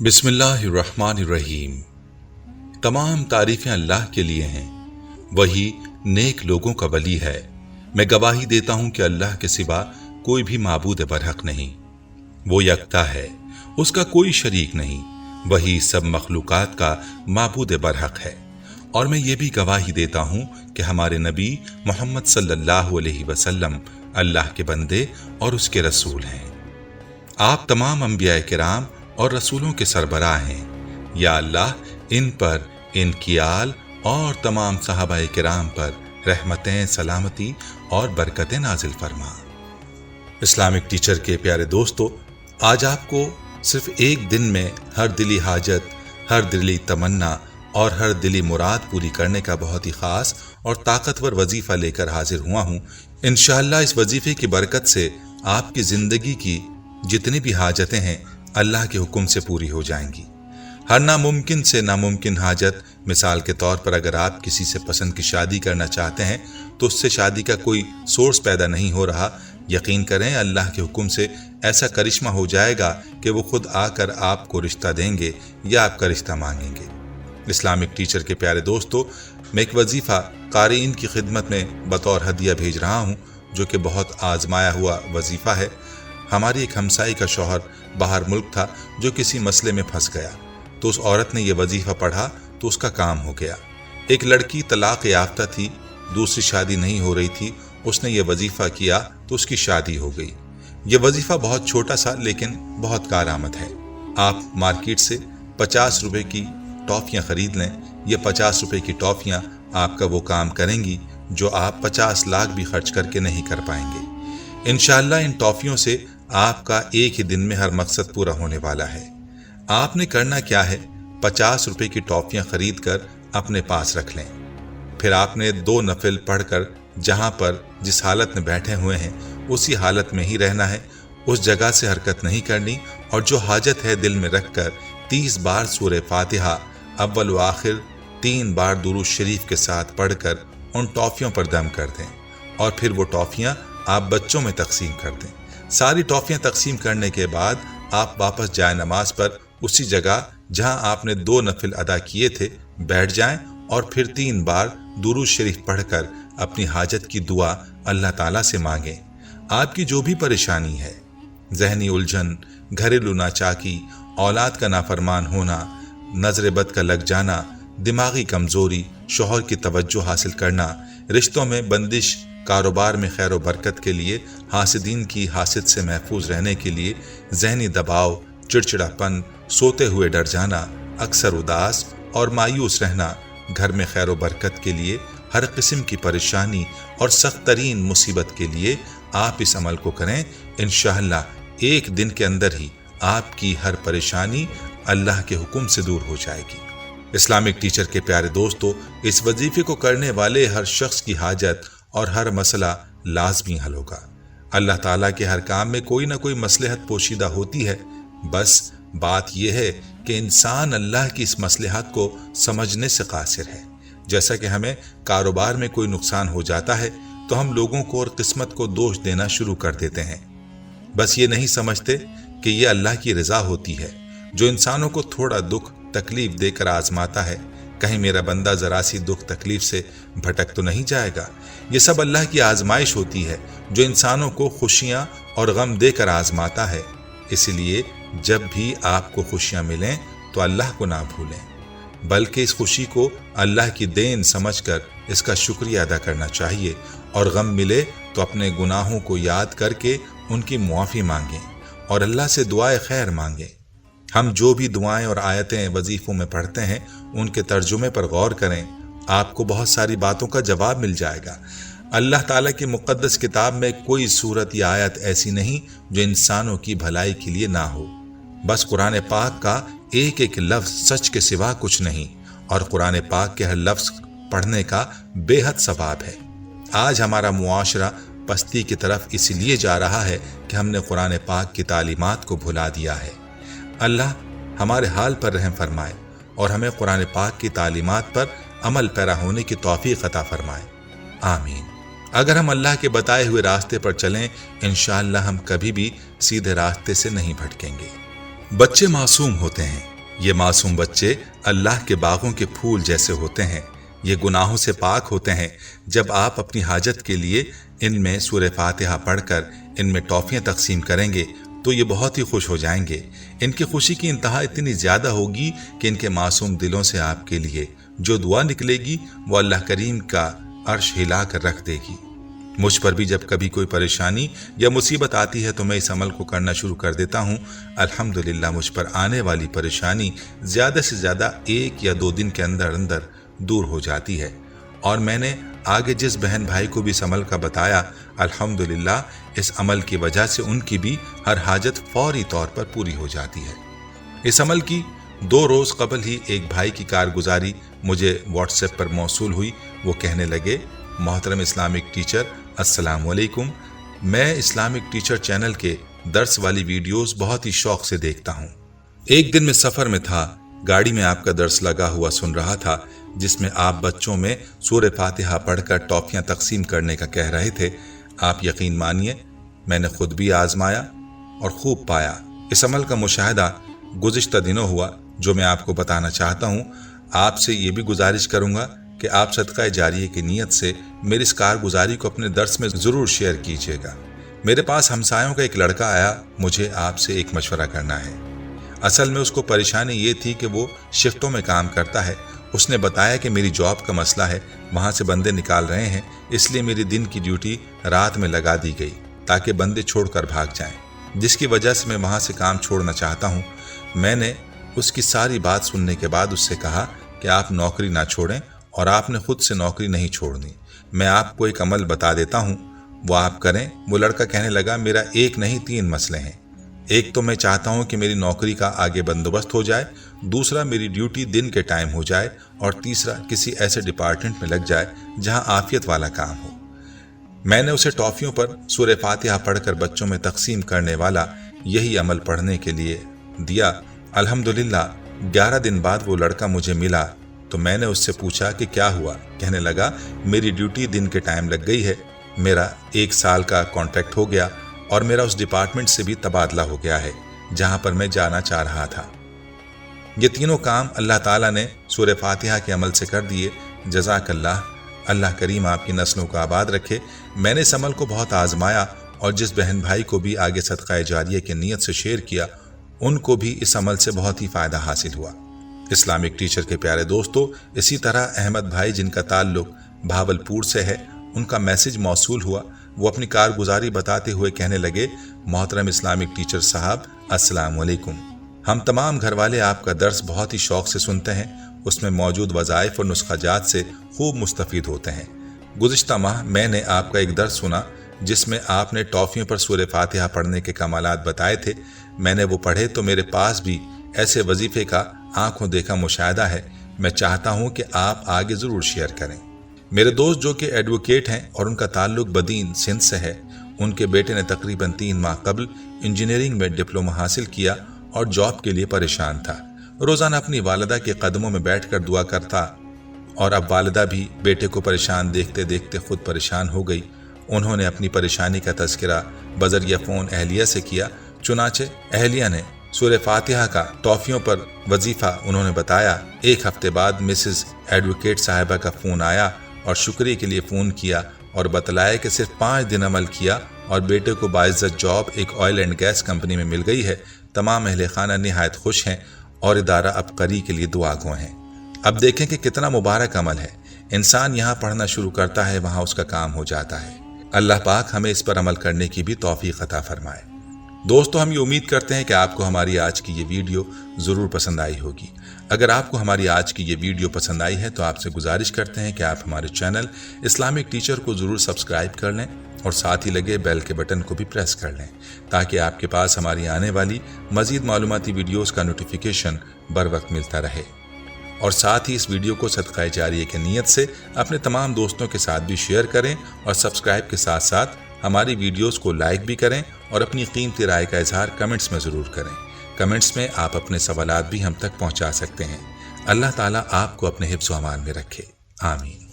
बिस्मिल्लाहिर्रहमानिर्रहीम। तमाम तारीफें अल्लाह के लिए हैं, वही नेक लोगों का वली है। मैं गवाही देता हूं कि अल्लाह के सिवा कोई भी माबूद बरहक नहीं, वो यकता है, उसका कोई शरीक नहीं, वही सब मखलूकात का माबूद बरहक है। और मैं ये भी गवाही देता हूं कि हमारे नबी मोहम्मद सल्लल्लाहु अलैहि वसल्लम अल्लाह के बंदे और उसके रसूल हैं। आप तमाम अंबिया किराम और रसूलों के सरबराह हैं। या अल्लाह इन पर, इनकी आल और तमाम सहाबाए किराम पर रहमतें, सलामती और बरकतें नाजिल फरमा। इस्लामिक टीचर के प्यारे दोस्तों, आज आपको सिर्फ एक दिन में हर दिली हाजत, हर दिली तमन्ना और हर दिली मुराद पूरी करने का बहुत ही खास और ताकतवर वजीफा लेकर हाजिर हुआ हूँ। इंशाअल्लाह इस वजीफे की बरकत से आपकी जिंदगी की जितनी भी हाजतें हैं अल्लाह के हुक्म से पूरी हो जाएंगी। हर नामुमकिन से नामुमकिन हाजत, मिसाल के तौर पर अगर आप किसी से पसंद की शादी करना चाहते हैं तो उससे शादी का कोई सोर्स पैदा नहीं हो रहा, यकीन करें अल्लाह के हुक्म से ऐसा करिश्मा हो जाएगा कि वो खुद आकर आपको रिश्ता देंगे या आपका रिश्ता मांगेंगे। इस्लामिक टीचर के प्यारे दोस्तों, मैं एक वजीफा क़ारीन की खिदमत में बतौर हदिया भेज रहा हूँ, जो कि बहुत आजमाया हुआ वजीफा है। हमारी एक हमसाई का शौहर बाहर मुल्क था जो किसी मसले में फंस गया, तो उस औरत ने यह वजीफा पढ़ा तो उसका काम हो गया। एक लड़की तलाक याफ्ता थी, दूसरी शादी नहीं हो रही थी, उसने ये वजीफा किया तो उसकी शादी हो गई। यह वजीफा बहुत छोटा सा लेकिन बहुत कारआमद है। आप मार्केट से 50 रुपए की टॉफियाँ खरीद लें। ये 50 रुपए की टॉफियाँ आपका वो काम करेंगी जो आप 50 लाख भी खर्च करके नहीं कर पाएंगे। इंशाअल्लाह इन टॉफियों से आपका एक ही दिन में हर मकसद पूरा होने वाला है। आपने करना क्या है, 50 रुपए की टॉफियाँ खरीद कर अपने पास रख लें। फिर आपने 2 नफिल पढ़कर जहाँ पर जिस हालत में बैठे हुए हैं उसी हालत में ही रहना है, उस जगह से हरकत नहीं करनी, और जो हाजत है दिल में रखकर 30 बार सूरह फातिहा अव्वल व आखिर 3 बार दुरूद शरीफ के साथ पढ़कर उन टॉफियों पर दम कर दें, और फिर वो टॉफियाँ आप बच्चों में तकसीम कर दें। सारी टॉफियाँ तकसीम करने के बाद आप वापस जाए नमाज पर उसी जगह जहां आपने 2 नफिल अदा किए थे बैठ जाएं, और फिर 3 बार दुरूद शरीफ पढ़कर अपनी हाजत की दुआ अल्लाह ताला से मांगें। आपकी जो भी परेशानी है, जहनी उलझन, घरेलू नाचाकी, औलाद का नाफरमान होना, नजर बद का लग जाना, दिमागी कमजोरी, शौहर की तवज्जो हासिल करना, रिश्तों में बंदिश, कारोबार में खैर व बरकत के लिए, हासिदीन की हासिद से महफूज रहने के लिए, जहनी दबाव, चिड़चिड़ापन, सोते हुए डर जाना, अक्सर उदास और मायूस रहना, घर में खैर व बरकत के लिए, हर किस्म की परेशानी और सख्त तरीन मुसीबत के लिए आप इस अमल को करें। इंशाअल्लाह एक दिन के अंदर ही आपकी हर परेशानी अल्लाह के हुक्म से दूर हो जाएगी। इस्लामिक टीचर के प्यारे दोस्तों, इस वजीफे को करने वाले हर शख्स की हाजत और हर मसला लाजमी हल होगा। अल्लाह ताला के हर काम में कोई ना कोई मसलहत पोशीदा होती है। बस बात यह है कि इंसान अल्लाह की इस मसलहत को समझने से कासिर है। जैसा कि हमें कारोबार में कोई नुकसान हो जाता है तो हम लोगों को और किस्मत को दोष देना शुरू कर देते हैं। बस ये नहीं समझते कि ये अल्लाह की रजा होती है जो इंसानों को थोड़ा दुख तकलीफ देकर आजमाता है। कहीं मेरा बंदा जरा सी दुख तकलीफ से भटक तो नहीं जाएगा। ये सब अल्लाह की आजमाइश होती है जो इंसानों को खुशियां और गम देकर आजमाता है। इसलिए जब भी आपको खुशियां मिलें तो अल्लाह को ना भूलें, बल्कि इस खुशी को अल्लाह की देन समझकर इसका शुक्रिया अदा करना चाहिए, और गम मिले तो अपने गुनाहों को याद करके उनकी मुआफ़ी मांगें और अल्लाह से दुआए खैर मांगें। हम जो भी दुआएं और आयतें वजीफों में पढ़ते हैं उनके तर्जुमे पर गौर करें, आपको बहुत सारी बातों का जवाब मिल जाएगा। अल्लाह ताला की मुक़द्दस किताब में कोई सूरत या आयत ऐसी नहीं जो इंसानों की भलाई के लिए ना हो। बस कुरान पाक का एक एक लफ्ज़ सच के सिवा कुछ नहीं, और कुरान पाक के हर लफ्ज़ पढ़ने का बेहद सवाब है। आज हमारा मुआशरा पस्ती की तरफ इसलिए जा रहा है कि हमने कुरान पाक की तालीमात को भुला दिया है। अल्लाह हमारे हाल पर रहम फरमाए और हमें कुरान पाक की तालीमात पर अमल पैरा होने की तौफीक अता फरमाए, आमीन। अगर हम अल्लाह के बताए हुए रास्ते पर चलें, इंशाअल्लाह हम कभी भी सीधे रास्ते से नहीं भटकेंगे। बच्चे मासूम होते हैं। ये मासूम बच्चे अल्लाह के बागों के फूल जैसे होते हैं। ये गुनाहों से पाक होते हैं। जब आप अपनी हाजत के लिए इनमें सूरह फातिहा पढ़कर इनमें टॉफियां तकसीम करेंगे तो ये बहुत ही खुश हो जाएंगे। इनकी खुशी की इंतहा इतनी ज़्यादा होगी कि इनके मासूम दिलों से आपके लिए जो दुआ निकलेगी वो अल्लाह करीम का अर्श हिला कर रख देगी। मुझ पर भी जब कभी कोई परेशानी या मुसीबत आती है तो मैं इस अमल को करना शुरू कर देता हूँ। अल्हम्दुलिल्लाह मुझ पर आने वाली परेशानी ज़्यादा से ज़्यादा 1 या 2 दिन के अंदर अंदर दूर हो जाती है। और मैंने आगे जिस बहन भाई को भी इस अमल का बताया, अल्हम्दुलिल्लाह इस अमल की वजह से उनकी भी हर हाजत फौरी तौर पर पूरी हो जाती है। इस अमल की 2 रोज़ कबल ही एक भाई की कारगुजारी मुझे व्हाट्सएप पर मौसूल हुई। वो कहने लगे, मोहतरम इस्लामिक टीचर अस्सलाम वालेकुम, मैं इस्लामिक टीचर चैनल के दर्स वाली वीडियोस बहुत ही शौक से देखता हूँ। एक दिन मैं सफ़र में था, गाड़ी में आपका दर्स लगा हुआ सुन रहा था जिसमें आप बच्चों में सूरह फातिहा पढ़कर टॉफियाँ तकसीम करने का कह रहे थे। आप यकीन मानिए मैंने खुद भी आजमाया और खूब पाया। इस अमल का मुशाहिदा गुज़िश्ता दिनों हुआ जो मैं आपको बताना चाहता हूँ। आपसे ये भी गुजारिश करूँगा कि आप सदका जारिया की नीयत से मेरी इस कारगुजारी को अपने दर्स में ज़रूर शेयर कीजिएगा। मेरे पास हमसायों का एक लड़का आया, मुझे आपसे एक मशवरा करना है। असल में उसको परेशानी ये थी कि वो शिफ्टों में काम करता है। उसने बताया कि मेरी जॉब का मसला है, वहाँ से बंदे निकाल रहे हैं, इसलिए मेरी दिन की ड्यूटी रात में लगा दी गई ताकि बंदे छोड़कर भाग जाएं, जिसकी वजह से मैं वहाँ से काम छोड़ना चाहता हूँ। मैंने उसकी सारी बात सुनने के बाद उससे कहा कि आप नौकरी ना छोड़ें और आपने खुद से नौकरी नहीं छोड़नी। मैं आपको एक अमल बता देता हूँ, वो आप करें। वो लड़का कहने लगा, मेरा 1 नहीं 3 मसले हैं। एक तो मैं चाहता हूँ कि मेरी नौकरी का आगे बंदोबस्त हो जाए, दूसरा मेरी ड्यूटी दिन के टाइम हो जाए, और तीसरा किसी ऐसे डिपार्टमेंट में लग जाए जहाँ आफियत वाला काम हो। मैंने उसे टॉफियों पर सूरह फातिहा पढ़कर बच्चों में तकसीम करने वाला यही अमल पढ़ने के लिए दिया। अल्हम्दुलिल्लाह 11 दिन बाद वो लड़का मुझे मिला तो मैंने उससे पूछा कि क्या हुआ। कहने लगा, मेरी ड्यूटी दिन के टाइम लग गई है, मेरा 1 साल का कॉन्ट्रैक्ट हो गया और मेरा उस डिपार्टमेंट से भी तबादला हो गया है जहां पर मैं जाना चाह रहा था। ये तीनों काम अल्लाह ताला ने सूरह फातिहा के अमल से कर दिए। जज़ाकल्लाह, अल्लाह करीम आपकी नस्लों को आबाद रखे। मैंने इस अमल को बहुत आजमाया और जिस बहन भाई को भी आगे सदका जारिया की नीयत से शेयर किया उनको भी इस अमल से बहुत ही फ़ायदा हासिल हुआ। इस्लामिक टीचर के प्यारे दोस्तों, इसी तरह अहमद भाई जिनका ताल्लुक भावलपुर से है, उनका मैसेज मौसूल हुआ। वो अपनी कारगुजारी बताते हुए कहने लगे, मोहतरम इस्लामिक टीचर साहब अस्सलाम वालेकुम, हम तमाम घर वाले आपका दर्स बहुत ही शौक से सुनते हैं। उसमें मौजूद वज़ाइफ और नुस्खाजात से खूब मुस्तफ़ीद होते हैं। गुज़िश्ता माह मैंने आपका एक दर्स सुना जिसमें आपने टॉफ़ियों पर सूरह फातिहा पढ़ने के कमालात बताए थे। मैंने वो पढ़े तो मेरे पास भी ऐसे वजीफ़े का आंखों देखा मुशाहिदा है। मैं चाहता हूँ कि आप आगे ज़रूर शेयर करें। मेरे दोस्त जो कि एडवोकेट हैं और उनका ताल्लुक बदीन सिंध से है, उनके बेटे ने तकरीबन 3 माह कबल इंजीनियरिंग में डिप्लोमा हासिल किया और जॉब के लिए परेशान था। रोज़ाना अपनी वालिदा के कदमों में बैठकर दुआ करता और अब वालिदा भी बेटे को परेशान देखते देखते खुद परेशान हो गई। उन्होंने अपनी परेशानी का तज़किरा बज़रिया फ़ोन अहलिया से किया। चुनाचे अहलिया ने सूरह फातिहा का टॉफ़ियों पर वजीफ़ा उन्होंने बताया। 1 हफ्ते बाद मिसेस एडवोकेट साहिबा का फ़ोन आया और शुक्रिया के लिए फ़ोन किया और बतलाया कि सिर्फ 5 दिन अमल किया और बेटे को बाइज़्ज़त जॉब एक ऑयल एंड गैस कंपनी में मिल गई है। तमाम अहले खाना निहायत खुश हैं और इदारा अब करी के लिए दुआगो हैं। अब देखें कि कितना मुबारक अमल है। इंसान यहाँ पढ़ना शुरू करता है, वहाँ उसका काम हो जाता है। अल्लाह पाक हमें इस पर अमल करने की भी तौफीक अता फरमाए। दोस्तों, हम ये उम्मीद करते हैं कि आपको हमारी आज की ये वीडियो ज़रूर पसंद आई होगी। अगर आपको हमारी आज की ये वीडियो पसंद आई है तो आपसे गुजारिश करते हैं कि आप हमारे चैनल इस्लामिक टीचर को ज़रूर सब्सक्राइब कर लें और साथ ही लगे बेल के बटन को भी प्रेस कर लें ताकि आपके पास हमारी आने वाली मज़ीद मालूमाती वीडियोज़ का नोटिफिकेशन बर वक्त मिलता रहे। और साथ ही इस वीडियो को सदका जारिया की नीयत से अपने तमाम दोस्तों के साथ भी शेयर करें और सब्सक्राइब के साथ साथ हमारी वीडियोस को लाइक भी करें और अपनी कीमती राय का इजहार कमेंट्स में ज़रूर करें। कमेंट्स में आप अपने सवालात भी हम तक पहुंचा सकते हैं। अल्लाह ताला आपको अपने हिफ्ज़ व अमान में रखे। आमीन।